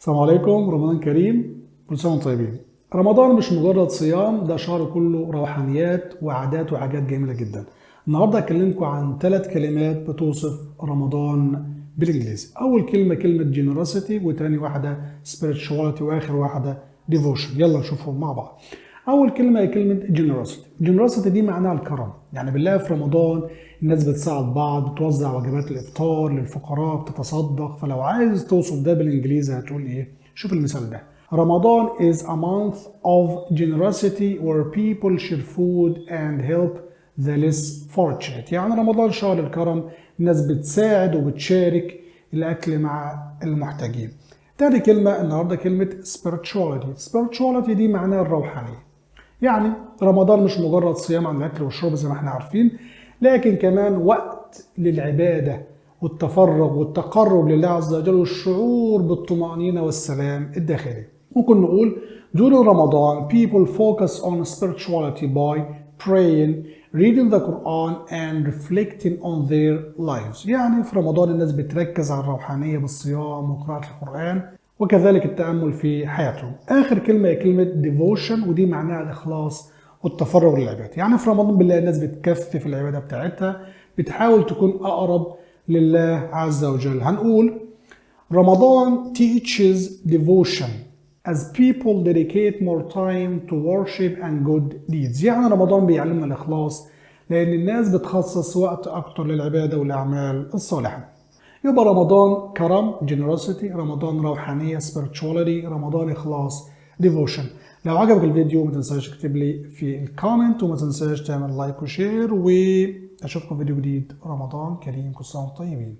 السلام عليكم، رمضان كريم، كل سنة وانتم طيبين. رمضان مش مجرد صيام، ده شهر كله روحانيات وعادات وحاجات جميلة جدا. النهارده هكلمكم عن 3 كلمات بتوصف رمضان بالانجليزي. أول كلمة كلمة generosity، وتاني واحدة spirituality، وآخر واحدة devotion. يلا نشوفهم مع بعض. أول كلمة هي كلمة generosity. generosity دي معناها الكرم، يعني بنلاقي في رمضان الناس بتساعد بعض، بتوزع وجبات الإفطار للفقراء، بتتصدق. فلو عايز توصف ده بالإنجليزي هتقول إيه؟ شوف المثال ده. Ramadan is a month of generosity where people share food and help the less fortunate. يعني رمضان شهر الكرم، الناس بتساعد وبتشارك الأكل مع المحتاجين. تاني كلمة النهاردة كلمة spirituality. spirituality دي معناها الروحانية. يعني رمضان مش مجرد صيام عن الأكل والشرب زي ما احنا عارفين، لكن كمان وقت للعبادة والتفرغ والتقرب لله عز وجل والشعور بالطمأنينة والسلام الداخلي. ممكن نقول during Ramadan people focus on spirituality by praying, reading the Quran and reflecting on their lives. يعني في رمضان الناس بتركز على الروحانية بالصيام وقراءة القرآن وكذلك التأمل في حياتهم. آخر كلمة هي كلمة devotion، ودي معناها الإخلاص والتفرغ للعبادة. يعني في رمضان بنلاقي الناس بتكثف العبادة بتاعتها، بتحاول تكون أقرب لله عز وجل. هنقول Ramadan teaches devotion as people dedicate more time to worship and good deeds. يعني رمضان بيعلمنا الإخلاص لأن الناس بتخصص وقت أكتر للعبادة والأعمال الصالحة. يبقى رمضان كرم generosity، رمضان روحانية spirituality، رمضان إخلاص devotion. لو عجبك الفيديو ما تنساش تكتب لي في الكومنت، وما تنساش تعمل لايك وشير، وأشوفكم في فيديو جديد. رمضان كريم، كل سنة وانتم طيبين.